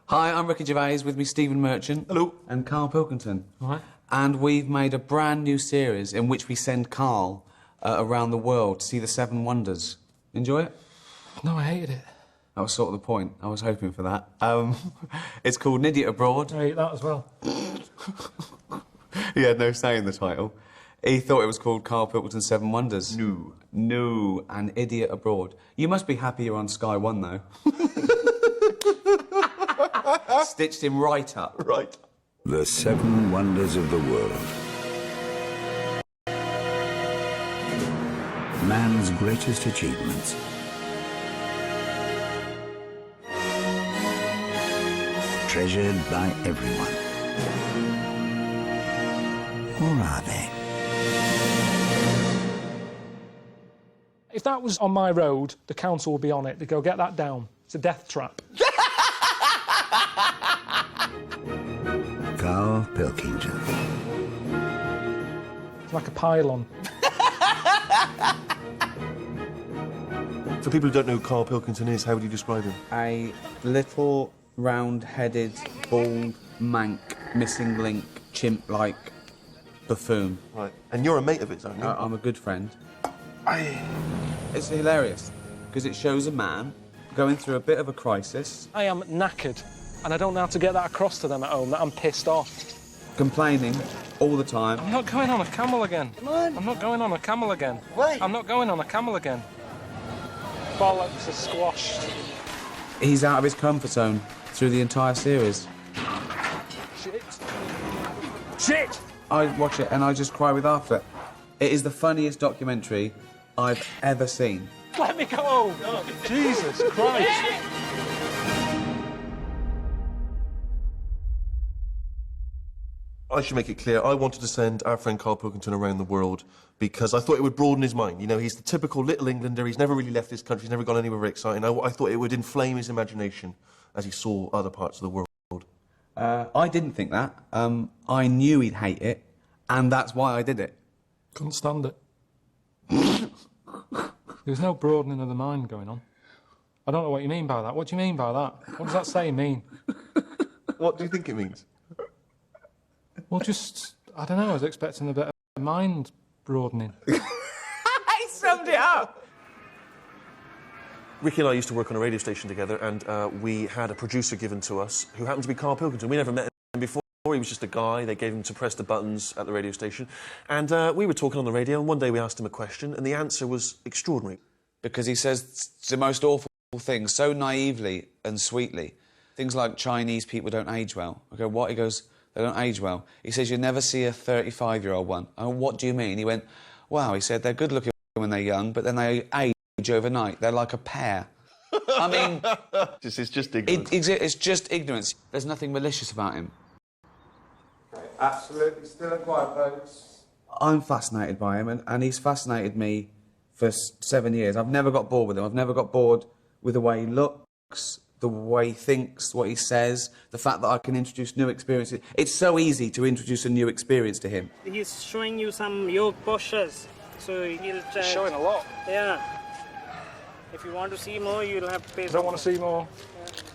Hi, I'm Ricky Gervais, with me Stephen Merchant. Hello. And Carl Pilkington. Hi. And we've made a brand new series in which we send Carl around the world to see the Seven Wonders. Enjoy it? No, I hated it. That was sort of the point. I was hoping for that. It's called An Idiot Abroad. I hate that as well. He had no say in the title. He thought it was called Carl Pilkington's Seven Wonders. No. No, An Idiot Abroad. You must be happy you're on Sky One, though. Stitched him right up. Right. The Seven Wonders of the World. Man's greatest achievements. Treasured by everyone. Or are they? If that was on my road, the council would be on it. They'd go, get that down. It's a death trap. Carl Pilkington. It's like a pylon. For people who don't know who Carl Pilkington is, how would you describe him? A little, round-headed, bald, mank, missing link, chimp-like buffoon. Right. And you're a mate of his, aren't you? I'm a good friend. It's hilarious, because it shows a man going through a bit of a crisis, I am knackered, and I don't know how to get that across to them at home, that I'm pissed off. complaining all the time. I'm not going on a camel again. Come on. I'm not going on a camel again. Why? I'm not going on a camel again. Bollocks are squashed. He's out of his comfort zone through the entire series. Shit. Shit! I watch it and I just cry with laughter. It is the funniest documentary I've ever seen. Let me go! Jesus Christ! I should make it clear, I wanted to send our friend Carl Pilkington around the world because I thought it would broaden his mind. You know, he's the typical little Englander, he's never really left his country, he's never gone anywhere very exciting. I thought it would inflame his imagination as he saw other parts of the world. I didn't think that. I knew he'd hate it, and that's why I did it. Couldn't stand it. There's no broadening of the mind going on. I don't know what you mean by that. What do you mean by that? What does that say mean? What do you think it means? Well, just, I don't know, I was expecting a bit of mind broadening. He summed it up! Ricky and I used to work on a radio station together, and we had a producer given to us who happened to be Carl Pilkington. We never met him before. He was just a guy. They gave him to press the buttons at the radio station. And we were talking on the radio, and one day we asked him a question, and the answer was extraordinary. Because he says the most awful things so naively and sweetly. Things like Chinese people don't age well. I go, what? He goes, they don't age well. He says, you never see a 35-year-old one. I go, what do you mean? He went, wow, he said, they're good-looking when they're young, but then they age overnight. They're like a pear. I mean... This is just ignorance. It's just ignorance. There's nothing malicious about him. Absolutely still and quiet, folks. I'm fascinated by him, and he's fascinated me for 7 years. I've never got bored with him. I've never got bored with the way he looks, the way he thinks, what he says, the fact that I can introduce new experiences. It's so easy to introduce a new experience to him. He's showing you some yoga postures, so he'll try. Showing a lot. Yeah. If you want to see more, you'll have to pay. I don't want to see more.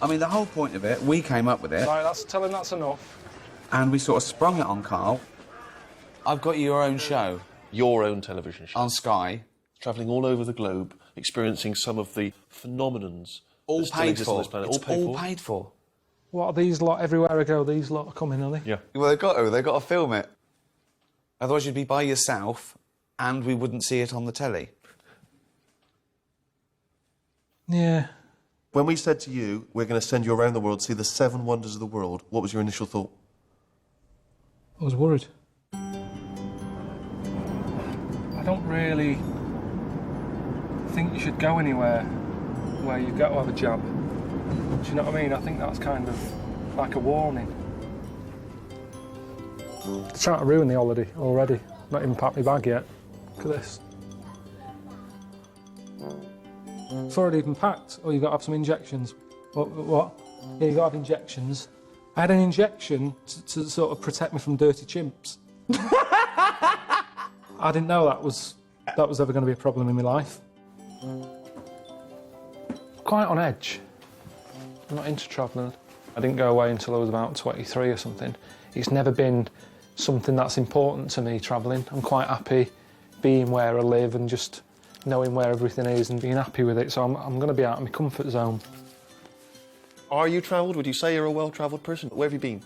I mean, the whole point of it, we came up with it, Right, tell him that's enough. and we sort of sprung it on Carl. I've got your own show Your own television show. on Sky, Travelling all over the globe, experiencing some of the phenomenons all that still paid exist on for. this planet. It's All paid for. paid for. What are these lot? Everywhere I go, these lot are coming, are they? Yeah. Well, they've got to film it. Otherwise you'd be by yourself, and we wouldn't see it on the telly. Yeah. When we said to you, we're going to send you around the world to see the 7 wonders of the world, what was your initial thought? I was worried. I don't really think you should go anywhere where you've got to have a jab. Do you know what I mean? I think that's kind of like a warning. They're trying to ruin the holiday already. Not even packed my bag yet. Look at this. It's already even packed. Oh, you've got to have some injections. What? Yeah, you've got to have injections. I had an injection to sort of protect me from dirty chimps. I didn't know that was ever going to be a problem in my life. Quite on edge. I'm not into travelling. I didn't go away until I was about 23 or something. It's never been something that's important to me, travelling. I'm quite happy being where I live and just knowing where everything is and being happy with it, so I'm going to be out of my comfort zone. Are you travelled? Would you say you're a well-travelled person? Where have you been?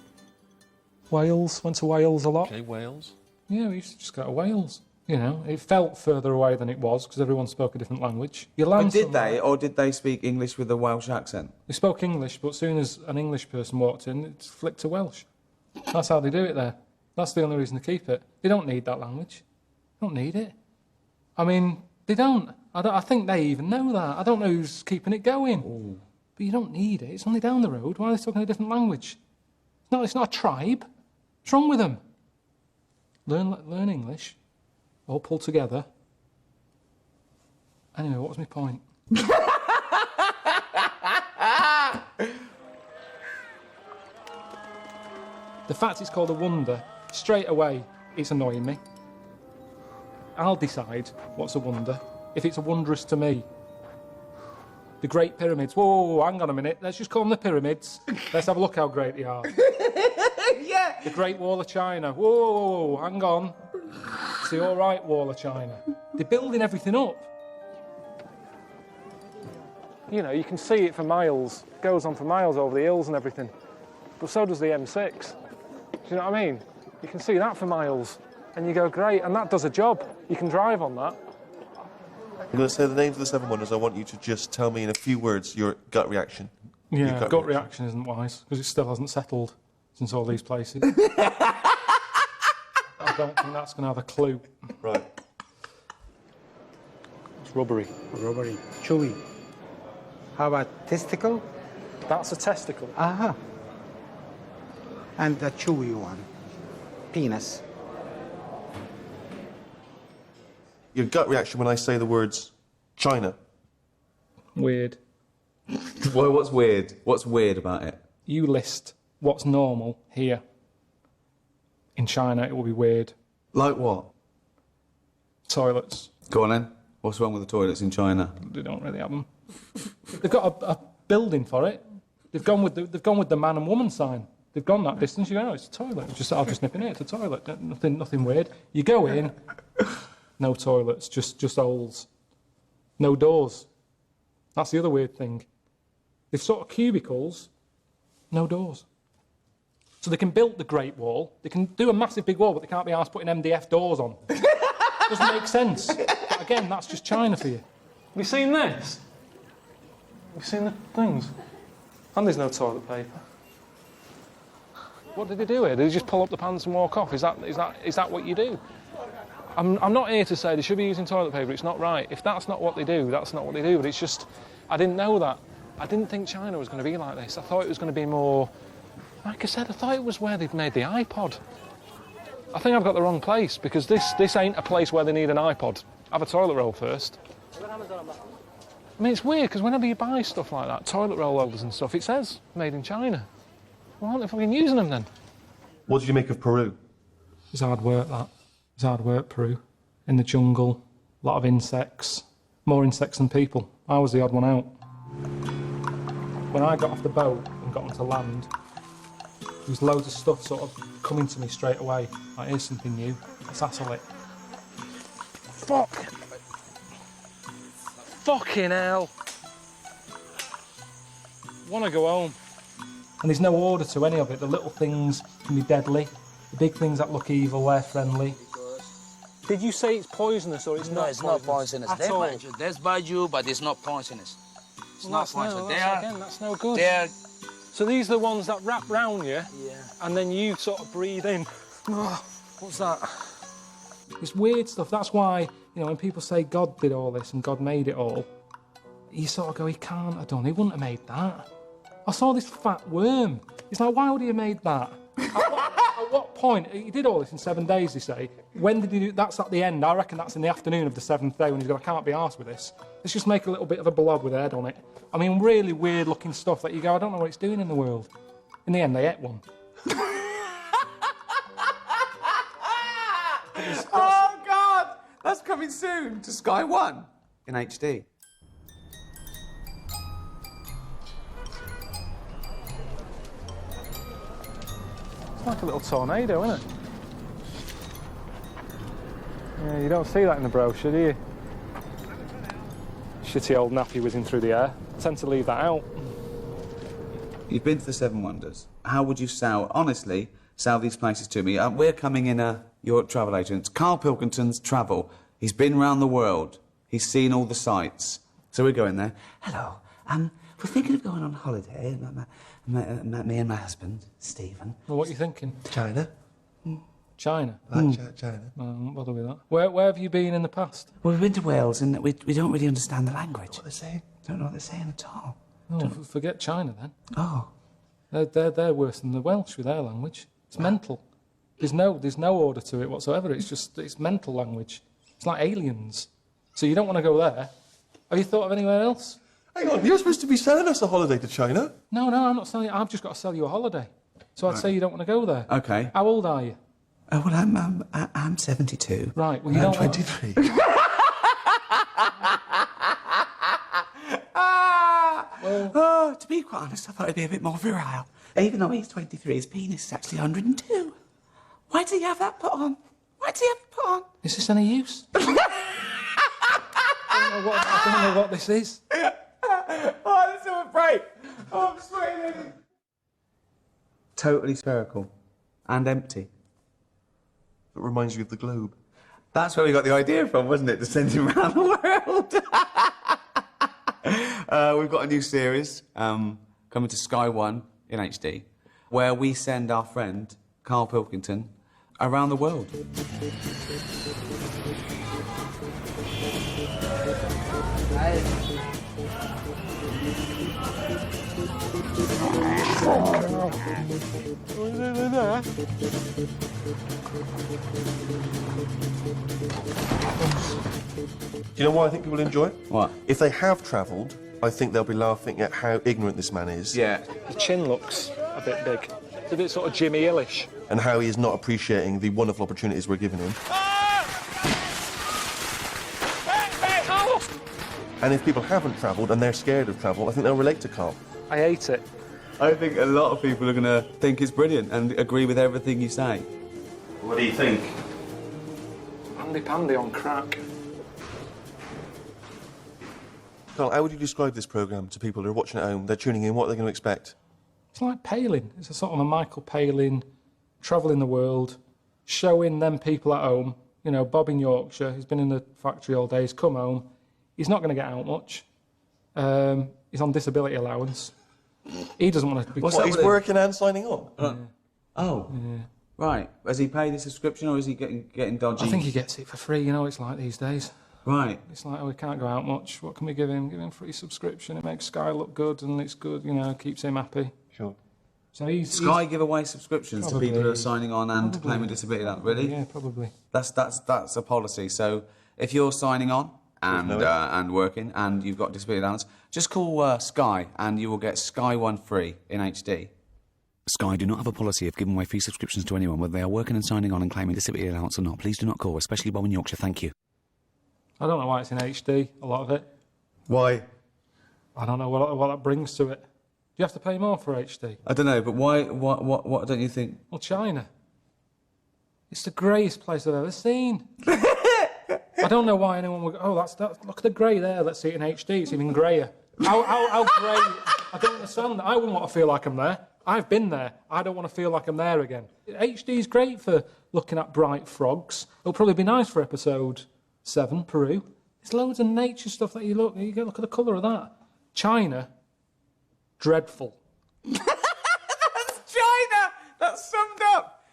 Wales, went to Wales a lot. Okay, Wales. Yeah, we used to just go to Wales. You know, it felt further away than it was because everyone spoke a different language. You land But did somewhere- they, or did they speak English with a Welsh accent? They spoke English, but as soon as an English person walked in, it flicked to Welsh. That's how they do it there. That's the only reason to keep it. They don't need that language. They don't need it. I mean, they don't. I think they even know that. I don't know who's keeping it going. Ooh. But you don't need it. It's only down the road. Why are they talking a different language? No, it's not a tribe. What's wrong with them? Learn English. All pulled together. Anyway, what was my point? The fact it's called a wonder, straight away, it's annoying me. I'll decide what's a wonder if it's wondrous to me. The Great Pyramids. Whoa, hang on a minute. Let's just call them the pyramids. Let's have a look how great they are. Yeah. The Great Wall of China. Whoa, hang on. It's the all right Wall of China. They're building everything up. You know, you can see it for miles. It goes on for miles over the hills and everything. But so does the M6. Do you know what I mean? You can see that for miles. And you go, great, and that does a job. You can drive on that. I'm going to say the names of the 7 wonders. I want you to just tell me in a few words your gut reaction. Your Yeah, gut reaction isn't wise, because it still hasn't settled since all these places. I don't think that's going to have a clue. Right. It's rubbery. Rubbery. Chewy. How about testicle? That's a testicle. Aha. And the chewy one. Penis. Your gut reaction when I say the words China. Weird. Well, what's weird? What's weird about it? You list what's normal here. In China, it will be weird. Like what? Toilets, Go on then. What's wrong with the toilets in China? they don't really have them. They've got a building for it. They've gone with the man and woman sign. They've gone that distance. You go, oh, it's a toilet. I'll just nip in here. It's a toilet. Nothing weird. You go in, no toilets, just holes, no doors. That's the other weird thing. They've sort of cubicles, no doors. So they can build the Great Wall. They can do a massive big wall, but they can't be asked putting MDF doors on. Doesn't make sense. But again, that's just China for you. Have you seen this? Have you seen the things? And there's no toilet paper. What did they do here? Did they just pull up the pants and walk off? Is that what you do? I'm not here to say they should be using toilet paper. It's not right. If that's not what they do, that's not what they do. But it's just, I didn't know that. I didn't think China was going to be like this. I thought it was going to be more, like I said, I thought it was where they'd made the iPod. I think I've got the wrong place, because this ain't a place where they need an iPod. Have a toilet roll first. I mean, it's weird, because whenever you buy stuff like that, toilet roll holders and stuff, it says made in China. Why aren't they fucking using them then? What did you make of Peru? It's hard work, that. It's hard work, Peru. In the jungle, a lot of insects. More insects than people. I was the odd one out. When I got off the boat and got onto land, there was loads of stuff sort of coming to me straight away. Like, here's something new. Let's hassle it. Fuck! Fucking hell! Want to go home. And there's no order to any of it. The little things can be deadly. The big things that look evil, they're friendly. Did you say it's poisonous or it's No, not it's not poisonous. at They all? bite you. They bite you, but it's not poisonous. It's Well, not that's poisonous. that's no good. They're, So these are the ones that wrap round you, yeah. and then you sort of breathe in. What's that? It's weird stuff. That's why, you know, when people say God did all this and God made it all, you sort of go, he can't have done. He wouldn't have made that. I saw this fat worm. It's like, why would he have made that? At what point? He did all this in 7 days, they say. When did he do? That's at the end. I reckon that's in the afternoon of the 7th day when he's going, I can't be arsed with this. Let's just make a little bit of a blob with a head on it. I mean, really weird looking stuff that you go, I don't know what it's doing in the world. In the end, they ate one. Oh, God! That's coming soon to Sky One in HD. It's like a little tornado, isn't it? Yeah, you don't see that in the brochure, do you? Shitty old nappy whizzing through the air. I tend to leave that out. You've been to the Seven Wonders. How would you honestly, sell these places to me? We're coming in your travel agent, Carl Pilkington's Travel. He's been around the world. He's seen all the sights. So we're going there. Hello. We're thinking of going on holiday. Me and my husband, Stephen. Well, what are you thinking? China. China? China. Don't bother with that. Where have you been in the past? Well, we've been to Wales and we don't really understand the language. What are they saying? Don't know what they're saying at all. Oh, forget China then. Oh. They're worse than the Welsh with their language. It's mental. There's no order to it whatsoever. It's mental language. It's like aliens. So you don't want to go there. Have you thought of anywhere else? Hang on, you're supposed to be selling us a holiday to China. No, I'm not selling you. I've just got to sell you a holiday. So I'd say you don't want to go there. Okay. How old are you? Oh, well, I'm 72. Right, well, you I'm don't... 23. Oh, to be quite honest, I thought it'd be a bit more virile. Even though he's 23, his penis is actually 102. Why did he have that put on? Why did he have it put on? Is this any use? I don't know what this is. Oh, this is a break. Oh, I'm sweating. Totally spherical and empty. It reminds you of the globe. That's where we got the idea from, wasn't it? To send him around the world. We've got a new series coming to Sky One in HD, where we send our friend Carl Pilkington around the world. Do you know why I think people enjoy it? What? If they have travelled, I think they'll be laughing at how ignorant this man is. Yeah. The chin looks a bit big. It's a bit sort of Jimmy Hillish. And how he is not appreciating the wonderful opportunities we're giving him. And if people haven't travelled and they're scared of travel, I think they'll relate to Carl. I hate it. I think a lot of people are going to think it's brilliant and agree with everything you say. What do you think? Pandy pandy on crack. Carl, how would you describe this programme to people who are watching at home? They're tuning in, what are they going to expect? It's like Palin. It's a sort of a Michael Palin, travelling the world, showing them people at home. You know, Bob in Yorkshire, he's been in the factory all day, he's come home. He's not going to get out much. He's on disability allowance. He doesn't want to be... What, he's working and signing on? Oh, right. Has he paid his subscription or is he getting dodgy? I think he gets it for free, you know, it's like these days. Right. It's like, oh, we can't go out much. What can we give him? Give him free subscription. It makes Sky look good and it's good, you know, keeps him happy. Sure. So he's... Sky give away subscriptions Probably. to people who are signing on and Probably. claiming disability allowance. Really? Yeah, probably. That's a policy. So if you're signing on and working and you've got disability allowance, just call Sky and you will get Sky One free in HD. Sky do not have a policy of giving away free subscriptions to anyone, whether they are working and signing on and claiming disability allowance or not. Please do not call, especially Bob in Yorkshire. Thank you. I don't know why it's in HD, a lot of it. Why? I don't know what that brings to it. Do you have to pay more for HD? I don't know, but why? What don't you think? Well, China. It's the greyest place I've ever seen. I don't know why anyone would go, oh, that's look at the grey there, let's see it in HD, it's even greyer. How grey? I don't understand that. I wouldn't want to feel like I'm there. I've been there. I don't want to feel like I'm there again. HD's great for looking at bright frogs. It'll probably be nice for episode 7, Peru. There's loads of nature stuff that you look at the colour of that. China, dreadful. That's China! That's summed up!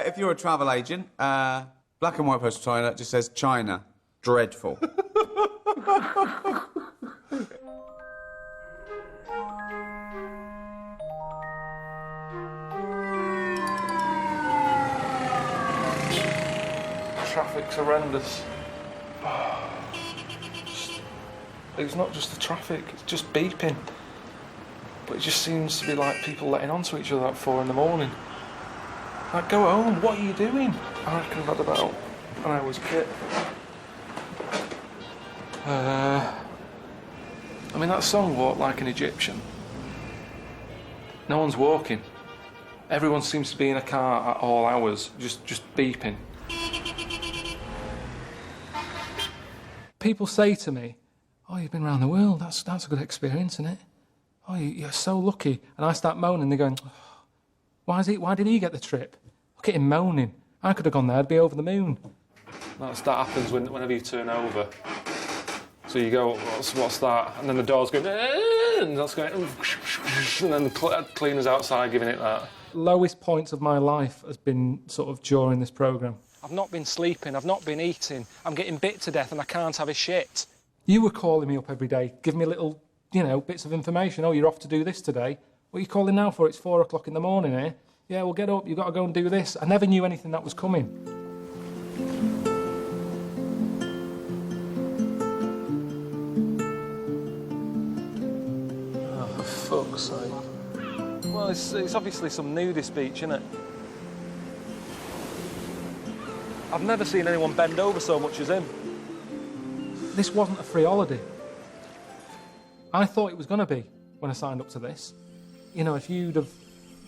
If you're a travel agent, black and white postal toilet just says China. Dreadful. Traffic's horrendous. It's not just the traffic, it's just beeping. But it just seems to be like people letting on to each other at 4 in the morning. Like, go home, what are you doing? I reckon I've had about an hour's kit. I mean, that song, Walk Like an Egyptian. No one's walking. Everyone seems to be in a car at all hours, just beeping. People say to me, "Oh, you've been around the world. That's a good experience, isn't it? Oh, you're so lucky." And I start moaning. They're going, "Oh, why did he get the trip? Look at him moaning. I could have gone there. I'd be over the moon." That happens whenever you turn over. So you go, what's that? And then the door's going, and that's going, and then the cleaner's outside giving it that. Lowest points of my life has been sort of during this programme. I've not been sleeping, I've not been eating, I'm getting bit to death and I can't have a shit. You were calling me up every day, giving me little, bits of information. "Oh, you're off to do this today. What are you calling now for? It's 4 o'clock in the morning, eh? Yeah, well, get up, you've got to go and do this." I never knew anything that was coming. Oh, for fuck's sake. Well, it's obviously some nudist beach, isn't it? I've never seen anyone bend over so much as him. This wasn't a free holiday. I thought it was going to be when I signed up to this. If you'd have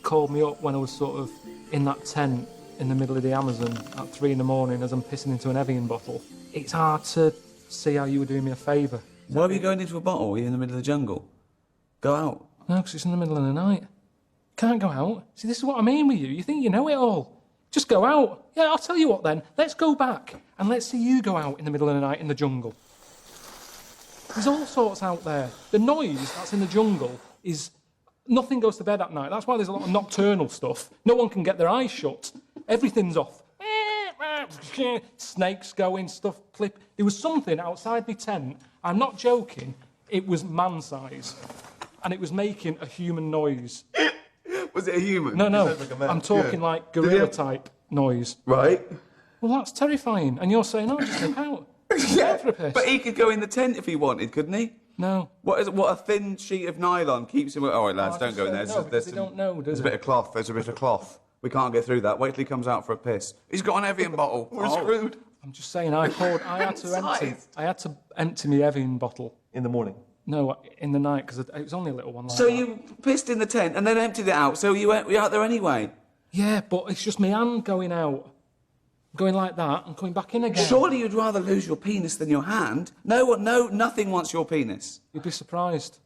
called me up when I was sort of in that tent in the middle of the Amazon at 3 in the morning as I'm pissing into an Evian bottle, it's hard to see how you were doing me a favour. Why were you going into a bottle? Are you in the middle of the jungle? Go out. No, because it's in the middle of the night. Can't go out. See, this is what I mean with you. You think you know it all. Just go out. Yeah, I'll tell you what then. Let's go back and let's see you go out in the middle of the night in the jungle. There's all sorts out there. The noise that's in the jungle is... Nothing goes to bed at night. That's why there's a lot of nocturnal stuff. No one can get their eyes shut. Everything's off. Snakes going, stuff clip. There was something outside my tent. I'm not joking. It was man-size. And it was making a human noise. Was it a human? No. Like a man. I'm talking like gorilla-type noise. Right. Well, that's terrifying. And you're saying, "Oh, just nip out." Yeah, for a piss. but he could go in the tent if he wanted, couldn't he? No. What a thin sheet of nylon keeps him... All right, lads, don't go in there. No, because they don't know, do There's a they? bit of cloth. There's a bit of cloth. We can't get through that. Wait till he comes out for a piss. He's got an Evian bottle. We're screwed. I'm just saying, I had to empty my Evian bottle. In the morning. No, in the night, because it was only a little one like So that. you pissed in the tent and then emptied it out, so you were out there anyway? Yeah, but it's just my hand going out. Going like that and coming back in again. Surely you'd rather lose your penis than your hand? No, nothing wants your penis. You'd be surprised.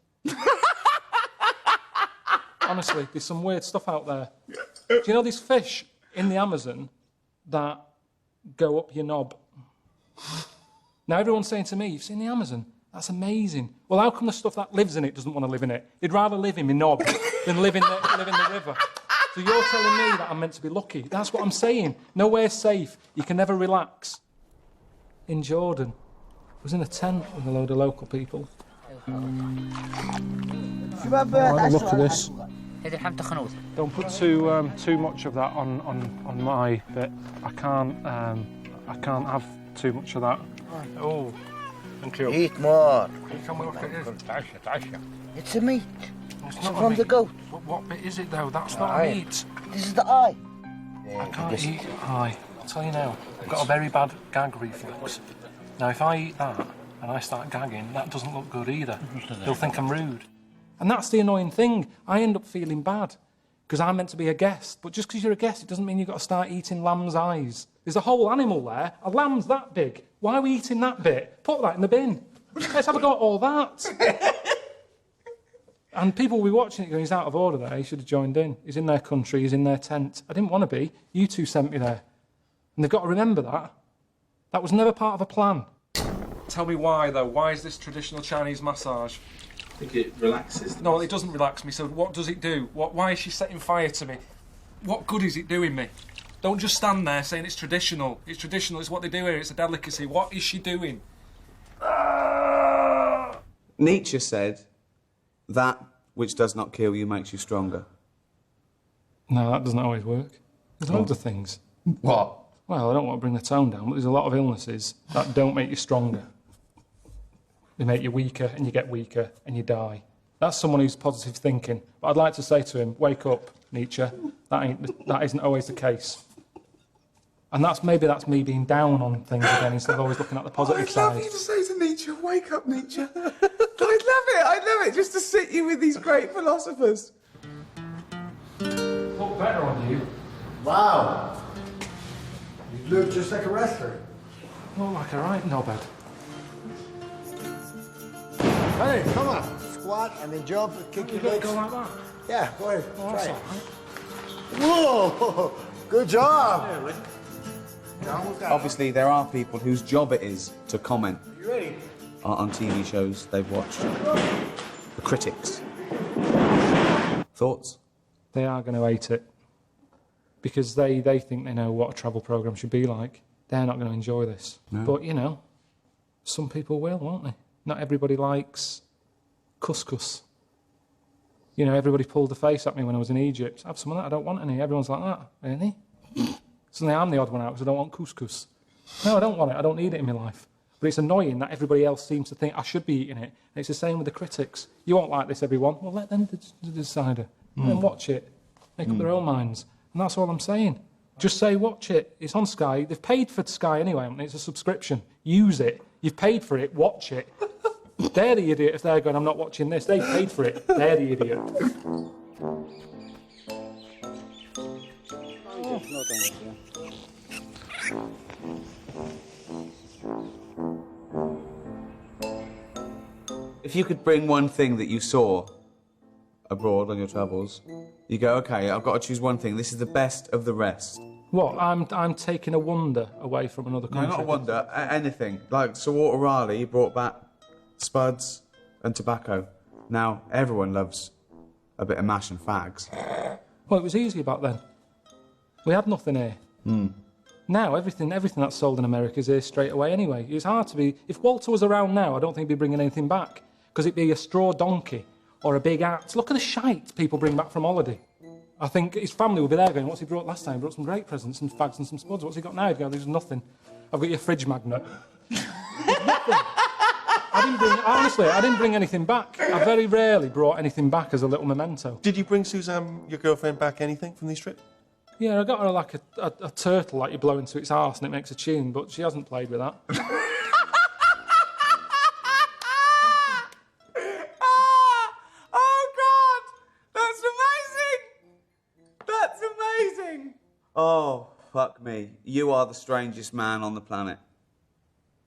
Honestly, there's some weird stuff out there. Do you know these fish in the Amazon that go up your knob? Now everyone's saying to me, "You've seen the Amazon? That's amazing." Well, how come the stuff that lives in it doesn't want to live in it? You'd rather live in my knob than live in the river. So you're telling me that I'm meant to be lucky. That's what I'm saying. Nowhere's safe. You can never relax. In Jordan, I was in a tent with a load of local people. Have a look at this. Don't put too much of that on my bit. I can't have too much of that. Oh, thank you. Eat more. Can we look at this? It's a meat. It's not from meat. the goat. What bit is it though? That's not meat. This is the eye. I can't eat eye. I'll tell you now. I've got a very bad gag reflex. Now, if I eat that and I start gagging, that doesn't look good either. They'll think I'm rude. And that's the annoying thing. I end up feeling bad because I'm meant to be a guest. But just because you're a guest, it doesn't mean you've got to start eating lamb's eyes. There's a whole animal there. A lamb's that big. Why are we eating that bit? Put that in the bin. Let's have a go at all that. And people will be watching it going, "He's out of order there. He should have joined in. He's in their country. He's in their tent. I didn't want to be. You two sent me there." And they've got to remember that. That was never part of a plan. Tell me why, though. Why is this traditional Chinese massage? I think it relaxes. No, it doesn't relax me. So what does it do? Why is she setting fire to me? What good is it doing me? Don't just stand there saying it's traditional. It's traditional. It's what they do here. It's a delicacy. What is she doing? Nietzsche said, "That which does not kill you makes you stronger." No, that doesn't always work. There's loads of things. What? Well, I don't want to bring the tone down, but there's a lot of illnesses that don't make you stronger. They make you weaker, and you get weaker, and you die. That's someone who's positive thinking. But I'd like to say to him, wake up, Nietzsche. That isn't always the case. And maybe that's me being down on things again instead of always looking at the positive side. I'd love you to say to Nietzsche, "Wake up, Nietzsche." I'd love it, just to sit you with these great philosophers. Look better on you. Wow. You look just like a wrestler. Not like a right knobhead. Hey, come on. Squat and then jump and kick your You gotta legs. go like that. Yeah, go ahead. Oh, Try that's it. all right. Whoa! Good job. Yeah, Rick. You almost got it. Obviously, there are people whose job it is to comment You ready? on TV shows they've watched. The critics. Thoughts? They are going to hate it because they think they know what a travel programme should be like. They're not going to enjoy this. No. But, you know, some people will, won't they? Not everybody likes couscous. You know, everybody pulled the face at me when I was in Egypt. Have some of that, I don't want any. Everyone's like that. Really? Suddenly I'm the odd one out because I don't want couscous. No, I don't want it. I don't need it in my life. But it's annoying that everybody else seems to think I should be eating it. And it's the same with the critics. You won't like this, everyone. Well, let them decide it. Let them watch it. Make up their own minds. And that's all I'm saying. Just say, watch it. It's on Sky. They've paid for Sky anyway. It's a subscription. Use it. You've paid for it. Watch it. They're the idiot if they're going, I'm not watching this. They paid for it. They're the idiot. If you could bring one thing that you saw abroad on your travels, you go, okay, I've got to choose one thing. This is the best of the rest. What? I'm taking a wonder away from another No, country. not a wonder. Anything. Like Sir Walter Raleigh brought back spuds and tobacco. Now everyone loves a bit of mash and fags. Well, it was easy back then. We had nothing here. Now everything that's sold in America is here straight away anyway. It's hard to be... If Walter was around now, I don't think he'd be bringing anything back. Because it'd be a straw donkey or a big axe. Look at the shite people bring back from holiday. I think his family will be there going, what's he brought last time? He brought some great presents, some fags and some spuds. What's he got now? He'd go, there's nothing. I've got your fridge magnet. I didn't bring anything back. I very rarely brought anything back as a little memento. Did you bring Suzanne, your girlfriend, back anything from this trip? Yeah, I got her like a turtle like you blow into its arse and it makes a tune, but she hasn't played with that. Oh, God! That's amazing! That's amazing! Oh, fuck me. You are the strangest man on the planet.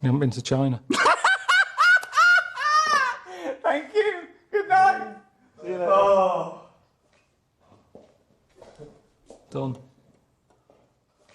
You haven't been to China. Thank you. Good night. See you later. Oh. Done.